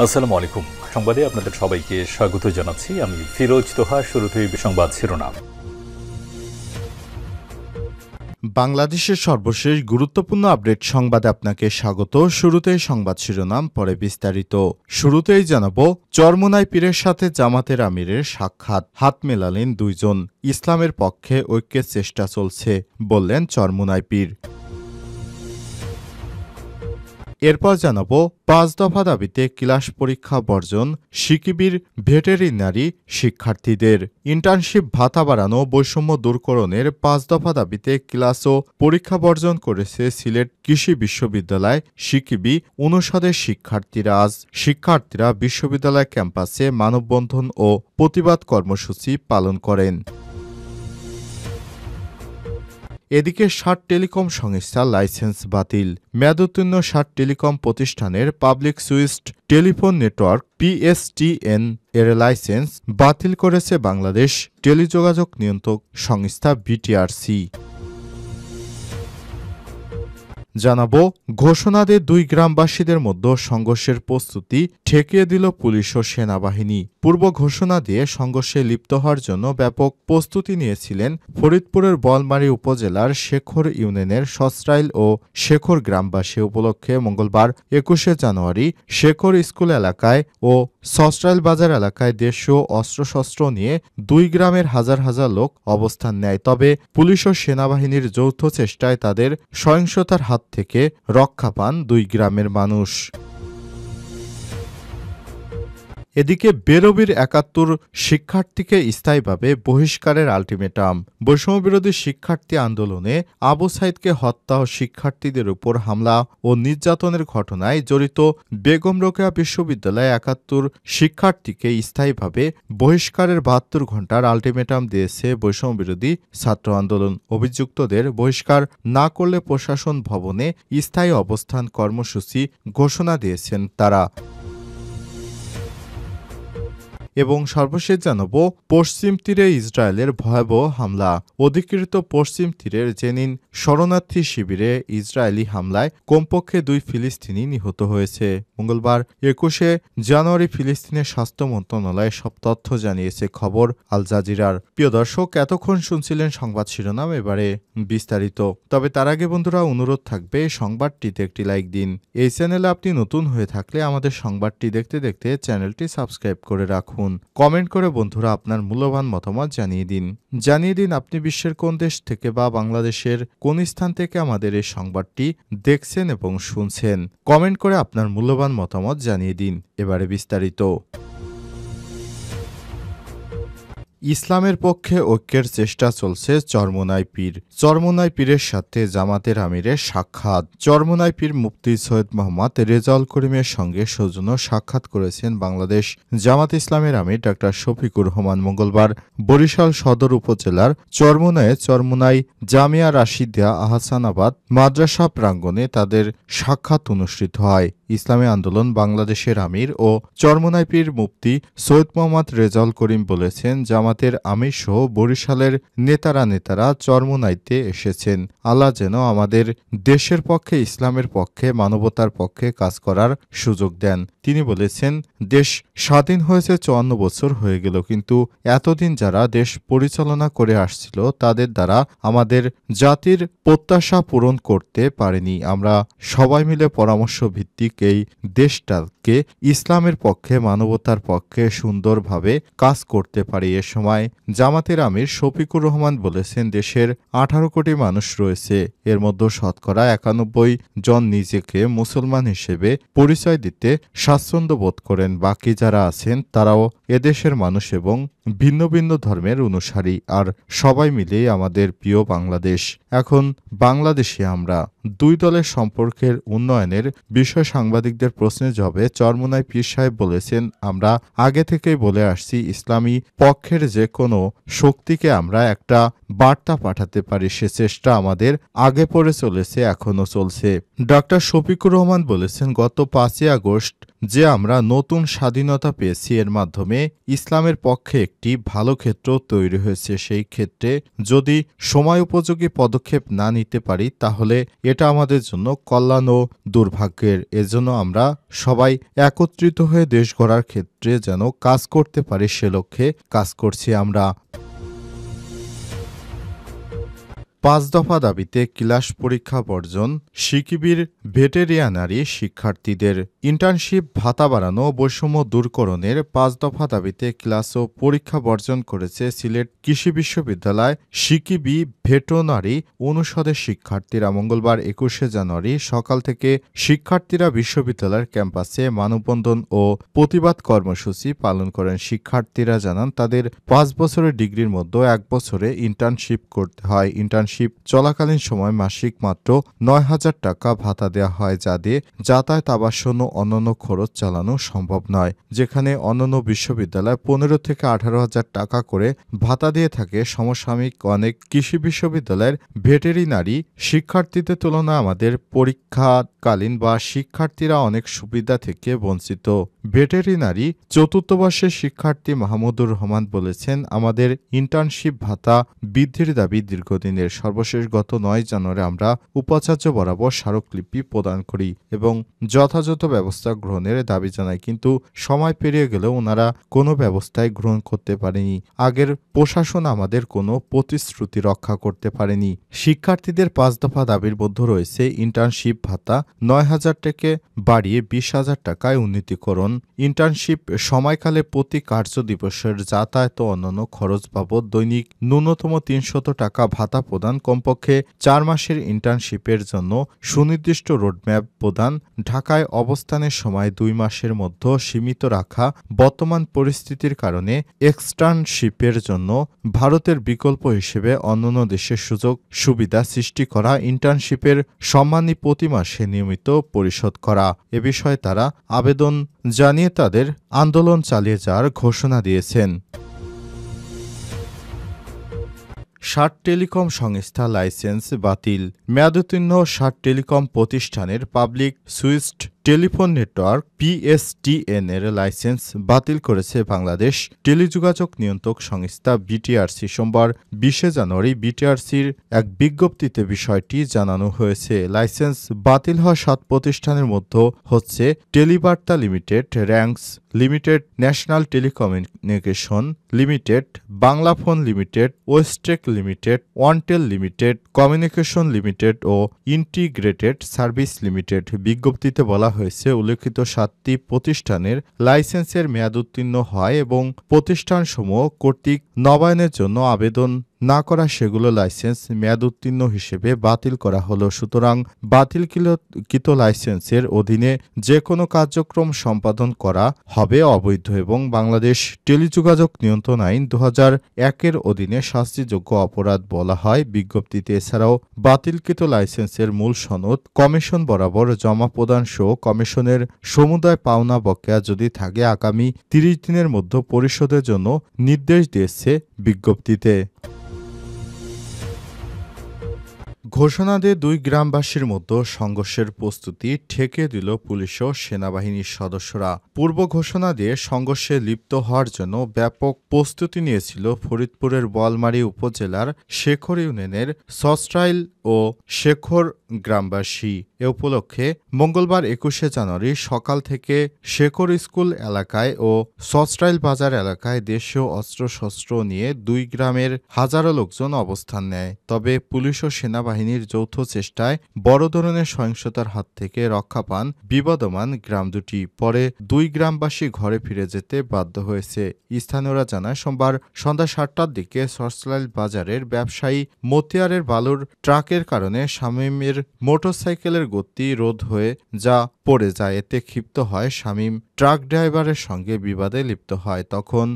আসসালামু আলাইকুম। সংবাদে আপনাদের সবাইকে স্বাগত জানাচ্ছি। আমি ফিরোজ তোহা। শুরুতেই সংবাদ শিরোনাম। বাংলাদেশের সর্বশেষ গুরুত্বপূর্ণ আপডেট সংবাদে আপনাকে স্বাগত। শুরুতেই সংবাদ শিরোনাম, পরে বিস্তারিত। শুরুতেই জানাবো, চরমোনাই পীরের সাথে জামাতের আমিরের সাক্ষাৎ, হাত মেলালেন দুইজন। ইসলামের পক্ষে ঐক্যের চেষ্টা চলছে, বললেন চরমোনাই পীর। এরপর জানাবো, ৫ দফা দাবিতে ক্লাস পরীক্ষা বর্জন, সিকিবির ভেটেরিনারি শিক্ষার্থীদের। ইন্টার্নশিপ ভাতা বাড়ানো, বৈষম্য দূরকরণের ৫ দফা দাবিতে ক্লাস ও পরীক্ষা বর্জন করেছে সিলেট কৃষি বিশ্ববিদ্যালয় সিকিবি অনুষদের শিক্ষার্থীরা। আজ শিক্ষার্থীরা বিশ্ববিদ্যালয় ক্যাম্পাসে মানববন্ধন ও প্রতিবাদ কর্মসূচি পালন করেন। এদিকে ৬০ টেলিকম সংস্থার লাইসেন্স বাতিল। মেয়াদোত্তীর্ণ ৬০ টেলিকম প্রতিষ্ঠানের পাবলিক সুইচড টেলিফোন নেটওয়ার্ক পিএসটিএন এর লাইসেন্স বাতিল করেছে বাংলাদেশ টেলিযোগাযোগ নিয়ন্ত্রক সংস্থা বিটিআরসি। জানাবো, ঘোষণা দিয়ে ২ গ্রামবাসীদের মধ্যে সংঘর্ষের প্রস্তুতি ঠেকিয়ে দিল পুলিশ ও সেনাবাহিনী। পূর্ব ঘোষণা দিয়ে সংঘর্ষে লিপ্ত হওয়ার জন্য ব্যাপক প্রস্তুতি নিয়েছিলেন ফরিদপুরের বোয়ালমারী উপজেলার শেখর ইউনিয়নের সসরাইল ও শেখর গ্রামবাসী। উপলক্ষে মঙ্গলবার ২১শে জানুয়ারি শেখর স্কুল এলাকায় ও সসরাইল বাজার এলাকায় দেশীয় অস্ত্রশস্ত্র নিয়ে ২ গ্রামের হাজার হাজার লোক অবস্থান নেয়। তবে পুলিশ ও সেনাবাহিনীর যৌথ চেষ্টায় তাদের সহিংসতার হাত থেকে রক্ষা পান ২ গ্রামের মানুষ। এদিকে বেরবির ৭১ শিক্ষার্থীকে স্থায়ীভাবে বহিষ্কারের আলটিমেটাম। বৈষম্যবিরোধী শিক্ষার্থী আন্দোলনে আবু সাইদকে হত্যা ও শিক্ষার্থীদের উপর হামলা ও নির্যাতনের ঘটনায় জড়িত বেগম রোকেয়া বিশ্ববিদ্যালয়ে ৭১ শিক্ষার্থীকে স্থায়ীভাবে বহিষ্কারের ৭২ ঘণ্টার আলটিমেটাম দিয়েছে বৈষম্যবিরোধী ছাত্র আন্দোলন। অভিযুক্তদের বহিষ্কার না করলে প্রশাসন ভবনে স্থায়ী অবস্থান কর্মসূচি ঘোষণা দিয়েছেন তারা। এবং সর্বশেষ জানাবো, পশ্চিম তীরে ইসরায়েলের ভয়াবহ হামলা। অধিকৃত পশ্চিম তীরের জেনিন শরণার্থী শিবিরে ইসরায়েলি হামলায় কমপক্ষে ২ ফিলিস্তিনি নিহত হয়েছে। মঙ্গলবার ২১শে জানুয়ারি ফিলিস্তিনের স্বাস্থ্য মন্ত্রণালয় সব তথ্য জানিয়েছে, খবর আল জাজিরার। প্রিয় দর্শক, এতক্ষণ শুনছিলেন সংবাদ শিরোনাম, এবারে বিস্তারিত। তবে তার আগে বন্ধুরা, অনুরোধ থাকবে সংবাদটিতে একটি লাইক দিন। এই চ্যানেলে আপনি নতুন হয়ে থাকলে আমাদের সংবাদটি দেখতে দেখতে চ্যানেলটি সাবস্ক্রাইব করে রাখুন। কমেন্ট করে বন্ধুরা আপনার মূল্যবান মতামত জানিয়ে দিন আপনি বিশ্বের কোন দেশ থেকে বা বাংলাদেশের কোন স্থান থেকে আমাদের এই সংবাদটি দেখছেন এবং শুনছেন। কমেন্ট করে আপনার মূল্যবান মতামত জানিয়ে দিন। এবারে বিস্তারিত। ইসলামের পক্ষে ঐক্যের চেষ্টা চলছে, চরমোনাই পীর। চরমোনাই পীরের সাথে জামাতের আমিরের সাক্ষাৎ। চরমোনাই পীর মুফতি সৈয়দ মোহাম্মদ রেজাউল করিমের সঙ্গে সৌজন্য সাক্ষাৎ করেছেন বাংলাদেশ জামাত ইসলামের আমির ডাক্তার শফিকুর রহমান। মঙ্গলবার বরিশাল সদর উপজেলার চরমোনাইয়ে চরমোনাই জামিয়া রাশিদিয়া আহসানাবাদ মাদ্রাসা প্রাঙ্গণে তাদের সাক্ষাৎ অনুষ্ঠিত হয়। ইসলামী আন্দোলন বাংলাদেশের আমির ও চরমোনাই পীর মুফতি সৈয়দ মোহাম্মদ রেজাউল করিম বলেছেন, জামাতের আমির সহ বরিশালের নেতারা চরমোনাইতে এসেছেন। আল্লাহ যেন আমাদের দেশের পক্ষে, ইসলামের পক্ষে, মানবতার পক্ষে কাজ করার সুযোগ দেন। তিনি বলেছেন, দেশ স্বাধীন হয়েছে ৫৪ বছর হয়ে গেল, কিন্তু এতদিন যারা দেশ পরিচালনা করে আসছিল তাদের দ্বারা আমাদের জাতির প্রত্যাশা পূরণ করতে পারেনি। আমরা সবাই মিলে পরামর্শ ভিত্তিক এই দেশটাকে ইসলামের পক্ষে, মানবতার পক্ষে সুন্দরভাবে কাজ করতে পারি। এ সময় জামাতের আমির শফিকুর রহমান বলেছেন, দেশের ১৮ কোটি মানুষ রয়েছে, এর মধ্যে শতকরা ৯১ জন নিজেকে মুসলমান হিসেবে পরিচয় দিতে স্বাচ্ছন্দ্য বোধ করেন। বাকি যারা আছেন তারাও এদেশের মানুষ এবং ভিন্ন ভিন্ন ধর্মের অনুসারী। আর সবাই মিলেই আমাদের প্রিয় বাংলাদেশ। এখন বাংলাদেশে আমরা ২ দলের সম্পর্কের উন্নয়নের বিষয় সাংবাদিকদের প্রশ্নের জবাবে চরমোনাই পীর সাহেব বলেছেন, আমরা আগে থেকেই বলে আসছি, ইসলামী পক্ষের যে কোনো শক্তিকে আমরা একটা বার্তা পাঠাতে পারি, সে চেষ্টা আমাদের আগে পড়ে চলেছে, এখনো চলছে। ডক্টর শফিকুর রহমান বলেছেন, গত ৫ই আগস্ট যে আমরা নতুন স্বাধীনতা পেয়েছি, এর মাধ্যমে ইসলামের পক্ষে একটি ভালো ক্ষেত্র তৈরি হয়েছে। সেই ক্ষেত্রে যদি সময় উপযোগী পদক্ষেপ না নিতে পারি, তাহলে এটা আমাদের জন্য কল্যাণ ও দুর্ভাগ্যের। এজন্য আমরা সবাই একত্রিত হয়ে দেশ গড়ার ক্ষেত্রে যেন কাজ করতে পারি, সে লক্ষ্যে কাজ করছি আমরা। ৫ দফা দাবিতে ক্লাস পরীক্ষা বর্জন, সিকিবির ভেটেরিয়ানারি শিক্ষার্থীদের ইন্টার্নশিপ ভাতা বাড়ানো, বৈষম্য দূরকরণের ৫ দফা দাবিতে ক্লাস ও পরীক্ষা বর্জন করেছে সিলেট কৃষি বিশ্ববিদ্যালয় সিকিবি ভেটেরিনারি অনুষদের শিক্ষার্থীরা। মঙ্গলবার ২১শে জানুয়ারি সকাল থেকে শিক্ষার্থীরা বিশ্ববিদ্যালয়ের ক্যাম্পাসে মানববন্ধন ও প্রতিবাদ কর্মসূচি পালন করেন। শিক্ষার্থীরা জানান, তাদের ৫ বছরের ডিগ্রির মধ্যে ১ বছরে ইন্টার্নশিপ করতে হয়। ইন্টার্নশিপ চলাকালীন সময় মাসিক মাত্র ৯,০০০ টাকা ভাতা দেওয়া হয়, যা দিয়ে যাতায়াত, আবাসন ও অন্যান্য খরচ চালানো সম্ভব নয়। যেখানে অন্যান্য বিশ্ববিদ্যালয় ১৫ থেকে ১৮,০০০ টাকা করে ভাতা দিয়ে থাকে, সমসাময়িক অনেক কৃষি বিশ্ববিদ্যালয়ের ভেটেরিনারি শিক্ষার্থীদের তুলনায় আমাদের পরীক্ষাকালীন বা শিক্ষার্থীরা অনেক সুবিধা থেকে বঞ্চিত। ভেটেরিনারি চতুর্থ বর্ষের শিক্ষার্থী মাহমুদুর রহমান বলেছেন, আমাদের ইন্টার্নশিপ ভাতা বৃদ্ধির দাবি দীর্ঘদিনের। সর্বশেষ গত ৯ জানুয়ারি আমরা উপাচার্য বরাবর স্মারকলিপি প্রদান করি এবং যথাযথ ব্যবস্থা গ্রহণের দাবি জানাই, কিন্তু সময় পেরিয়ে গেলেও ওনারা কোনো ব্যবস্থাই গ্রহণ করতে পারেনি। আগের প্রশাসন আমাদের কোনো প্রতিশ্রুতি রক্ষা করতে পারেনি। শিক্ষার্থীদের ৫ দফা দাবির মধ্যে রয়েছে ইন্টার্নশিপ ভাতা ৯,০০০ থেকে বাড়িয়ে ২০,০০০ টাকায় উন্নীতকরণ, ইন্টার্নশিপ সময়কালে প্রতি কার্য দিবসের যাতায়াত ও অন্যান্য খরচ বাবদ দৈনিক ন্যূনতম ৩০০ টাকা ভাতা প্রদান, কমপক্ষে ৪ মাসের ইন্টার্নশিপের জন্য সুনির্দিষ্ট রোডম্যাপ প্রদান, ঢাকায় অবস্থানের সময় ২ মাসের মধ্যে সীমিত রাখা, বর্তমান পরিস্থিতির কারণে এক্সটার্নশিপের জন্য ভারতের বিকল্প হিসেবে অন্যান্য দেশের সুযোগ সুবিধা সৃষ্টি করা, ইন্টার্নশিপের সম্মানী প্রতি মাসে নিয়মিত পরিশোধ করা। এ বিষয়ে তারা আবেদন জানিয়ে তাদের আন্দোলন চালিয়ে যাওয়ার ঘোষণা দিয়েছেন। ৬০ টেলিকম সংস্থা লাইসেন্স বাতিল, মেয়াদোত্তীর্ণ ৬০ টেলিকম প্রতিষ্ঠানের পাবলিক সুইচড টেলিফোন নেটওয়ার্ক পিএসটিএন এর লাইসেন্স বাতিল করেছে বাংলাদেশ টেলিযোগাযোগ নিয়ন্ত্রক সংস্থা বিটিআরসি। সোমবার ২০শে জানুয়ারি বিটিআরসির এক বিজ্ঞপ্তিতে বিষয়টি জানানো হয়েছে। লাইসেন্স বাতিল হওয়া ৭ প্রতিষ্ঠানের মধ্যে হচ্ছে Telibarta limited, Ranks limited, national telecommunication limited, Banglaphone limited, Westec limited, Onetel limited, communication limited ও ইন্টিগ্রেটেড সার্ভিস লিমিটেড। বিজ্ঞপ্তিতে বলা হয়েছে, উল্লেখিত ৭টি প্রতিষ্ঠানের লাইসেন্সের মেয়াদ উত্তীর্ণ হয় এবং প্রতিষ্ঠানসমূহ কর্তৃক নবায়নের জন্য আবেদন না করা সেগুলো লাইসেন্স মেয়াদ উত্তীর্ণ হিসেবে বাতিল করা হলো। সুতরাং বাতিলকৃত লাইসেন্সের অধীনে যে কোনো কার্যক্রম সম্পাদন করা হবে অবৈধ এবং বাংলাদেশ টেলিযোগাযোগ নিয়ন্ত্রণ আইন ২০০১-এর অধীনে শাস্তিযোগ্য অপরাধ বলা হয় বিজ্ঞপ্তিতে। এছাড়াও বাতিলকৃত লাইসেন্সের মূল সনদ কমিশন বরাবর জমা প্রদান সহ কমিশনের সমুদায় পাওনা বকেয়া যদি থাকে আগামী ৩০ দিনের মধ্যে পরিশোধের জন্য নির্দেশ দিয়েছে বিজ্ঞপ্তিতে। ঘোষণা দিয়ে ২ গ্রামবাসীর মধ্যে সংঘর্ষের প্রস্তুতি ঠেকে দিল পুলিশ ও সেনাবাহিনীর সদস্যরা। পূর্ব ঘোষণা দিয়ে সংঘর্ষে লিপ্ত হওয়ার জন্য ব্যাপক প্রস্তুতি নিয়েছিল ফরিদপুরের বোয়ালমারী উপজেলার শেখর ইউনিয়নের সস্ট্রাইল ও শেখর গ্রামবাসী। এ উপলক্ষে মঙ্গলবার ২১শে জানুয়ারি সকাল থেকে শেখর স্কুল এলাকায় ও সস্ট্রাইল বাজার এলাকায় দেশীয় অস্ত্রশস্ত্র নিয়ে ২ গ্রামের হাজারো লোকজন অবস্থান নেয়। তবে পুলিশ ও সেনাবাহিনীর যৌথ চেষ্টায় বড় ধরনের সহিংসতার হাত থেকে রক্ষা পান বিবদমান গ্রাম দুটি। পরে ২ গ্রামবাসী ঘরে ফিরে যেতে বাধ্য হয়েছে। স্থানীয়রা জানায়, সোমবার সন্ধ্যা ৭টার দিকে সস্ট্রাইল বাজারের ব্যবসায়ী মতিয়ারের বালুর ট্রাকের কারণে শামীমের মোটরসাইকেলের গতি রোধ হয়ে যা পড়ে যায়। এতে ক্ষিপ্ত হয় শামীম ট্রাক ড্রাইভারের সঙ্গে বিবাদে লিপ্ত হয়। তখন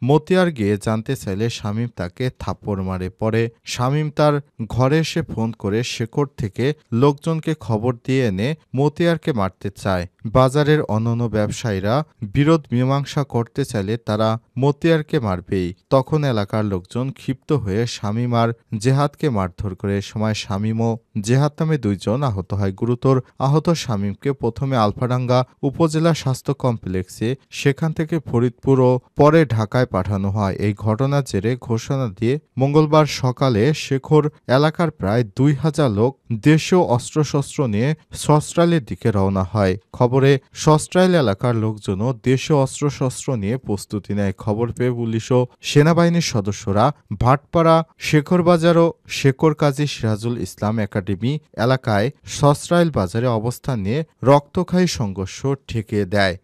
মতিয়ার গিয়ে জানতে চাইলে শামীম তাকে থাপ্পড় মারে। পরে শামীম তার ঘরে এসে ফোন করে শেখর থেকে লোকজনকে খবর দিয়ে এনে মতিয়ারকে মারতে চায়। বাজারের অন্যান্য ব্যবসায়ীরা বিরোধ মীমাংসা করতে চাইলে তারা মতিয়ারকে মারবেই। তখন এলাকার লোকজন ক্ষিপ্ত হয়ে শামীম আর জেহাদকে মারধর করে এ সময় শামীম ও জেহাদ নামে 2 জন আহত হয়। গুরুতর আহত শামীমকে প্রথমে আলফাডাঙ্গা উপজেলা স্বাস্থ্য কমপ্লেক্সে, সেখান থেকে ফরিদপুর ও পরে ঢাকায় পাঠানো হয়। এই ঘটনার জেরে ঘোষণা দিয়ে মঙ্গলবার সকালে শেখর এলাকার প্রায় 2000 লোক দেশীয় অস্ত্রশস্ত্র নিয়ে সস্ত্রাইলের দিকে রওনা হয়। খবরে সস্ত্রাইল এলাকার লোকজনও দেশীয় অস্ত্রশস্ত্র নিয়ে প্রস্তুতি নেয়। খবর পেয়ে পুলিশ ও সেনাবাহিনীর সদস্যরা ভাটপাড়া, শেখরবাজার ও শেখর কাজী সিরাজুল ইসলাম একাডেমি এলাকায় সস্ত্রাইল বাজারে অবস্থান নিয়ে রক্তক্ষয়ী সংঘর্ষ ঠেকিয়ে দেয়।